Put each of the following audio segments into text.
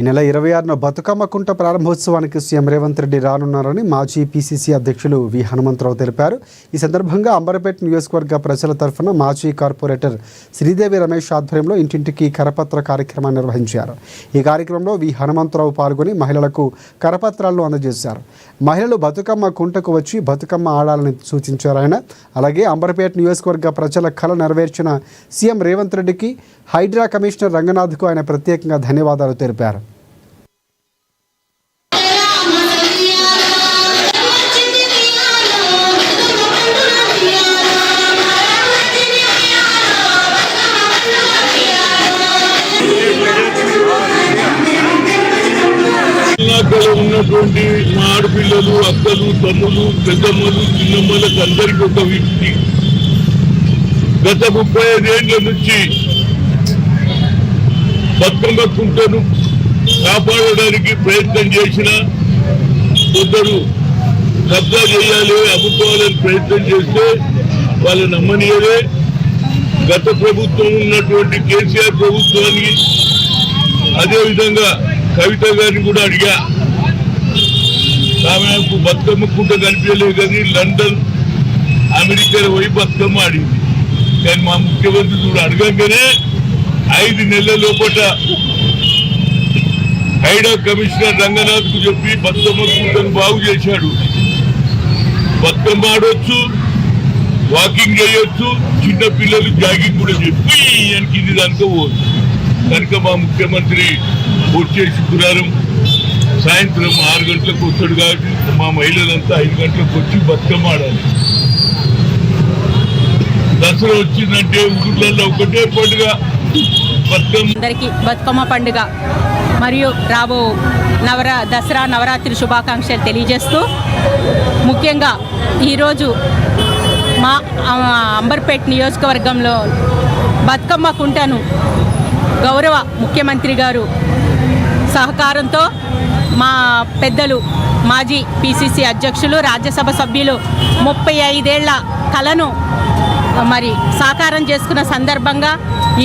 ఈ నెల 26న బతుకమ్మ కుంట ప్రారంభోత్సవానికి సీఎం రేవంత్ రెడ్డి రానున్నారని మాజీ పీసీసీ అధ్యక్షులు వి హనుమంతరావు తెలిపారు. ఈ సందర్భంగా అంబర్పేట్ నియోజకవర్గ ప్రజల తరఫున మాజీ కార్పొరేటర్ శ్రీదేవి రమేష్ ఆధ్వర్యంలో ఇంటింటికి కరపత్ర కార్యక్రమాన్ని నిర్వహించారు. ఈ కార్యక్రమంలో వి హనుమంతరావు పాల్గొని మహిళలకు కరపత్రాలను అందజేశారు. మహిళలు బతుకమ్మ కుంటకు వచ్చి బతుకమ్మ ఆడాలని సూచించారు ఆయన. అలాగే అంబర్పేట్ నియోజకవర్గ ప్రజల కళ నెరవేర్చిన సీఎం రేవంత్ రెడ్డికి హైడ్రా కమిషనర్ రంగనాథ్కు ఆయన ప్రత్యేకంగా ధన్యవాదాలు తెలిపారు. ఉన్నటువంటి మా ఆడపిల్లలు, అక్కలు, తమ్ములు, పెద్దమ్మలు, చిన్నమ్మలకు అందరికీ ఒక వ్యక్తి గత 35 ఏళ్ల నుంచి బతుకమ్మ కుంటను కాపాడడానికి ప్రయత్నం చేసిన కొందరు కబ్జా చేయాలి, అమ్ముకోవాలని ప్రయత్నం చేస్తే వాళ్ళు నమ్మనీయలే. గత ప్రభుత్వం ఉన్నటువంటి కేసీఆర్ ప్రభుత్వానికి అదేవిధంగా కవిత గారిని కూడా అడిగా. ఆమెకు బతుకమ్మ కుంట కనిపించలేదు కానీ లండన్, అమెరికా పోయి బతుకమ్మ ఆడింది. కానీ మా ముఖ్యమంత్రి కూడా అడగంగానే 5 నెలల లోపల హైడ్రా కమిషనర్ రంగనాథ్కు చెప్పి బతుకమ్మ కుంటను బాగు చేశాడు. బతుకమ్మ ఆడవచ్చు, వాకింగ్ చేయొచ్చు, చిన్న పిల్లలు జాగింగ్ కూడా చెప్పి కింది దానికో పోవచ్చు. కనుక మా ముఖ్యమంత్రి వచ్చే శుక్రవారం సాయంత్రం 6 గంటలకు వస్తాడు కాబట్టి మా మహిళలంతా 5 గంటలకు వచ్చి బతుకమ్మ ఆడాలి. దసరా వచ్చిందంటే ఊళ్ళల్లో ఒకటే పండుగ బతుకమ్మ. అందరికీ బతుకమ్మ పండుగ మరియు రాబో దసరా నవరాత్రి శుభాకాంక్షలు తెలియజేస్తూ, ముఖ్యంగా ఈరోజు మా అంబర్పేట్ నియోజకవర్గంలో బతుకమ్మ కుంటను గౌరవ ముఖ్యమంత్రి గారు సహకారంతో మా పెద్దలు మాజీ పీసీసీ అధ్యక్షులు, రాజ్యసభ సభ్యులు 35 ఏళ్ల కలను మరి సాకారం చేసుకున్న సందర్భంగా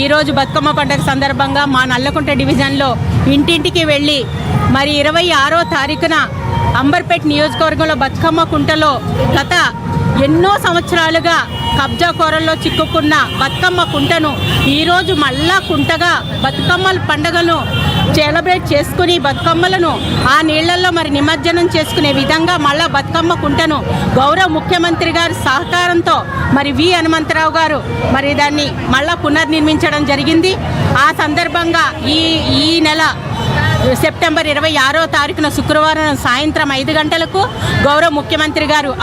ఈరోజు బతుకమ్మ పండుగ సందర్భంగా మా నల్లకుంట డివిజన్లో ఇంటింటికి వెళ్ళి మరి 26వ తారీఖున అంబర్పేట్ నియోజకవర్గంలో బతుకమ్మ కుంటలో గత ఎన్నో సంవత్సరాలుగా కబ్జా కోరల్లో చిక్కుకున్న బతుకమ్మ కుంటను ఈరోజు మళ్ళా కుంటగా బతుకమ్మల పండుగను సెలబ్రేట్ చేసుకుని బతుకమ్మలను ఆ నీళ్లలో మరి నిమజ్జనం చేసుకునే విధంగా మళ్ళా బతుకమ్మ కుంటను గౌరవ ముఖ్యమంత్రి గారి సహకారంతో మరి వి హనుమంతరావు గారు మరి దాన్ని మళ్ళా పునర్నిర్మించడం జరిగింది. ఆ సందర్భంగా ఈ నెల సెప్టెంబర్ 26వ తారీఖున శుక్రవారం సాయంత్రం 5 గంటలకు గౌరవ ముఖ్యమంత్రి గారు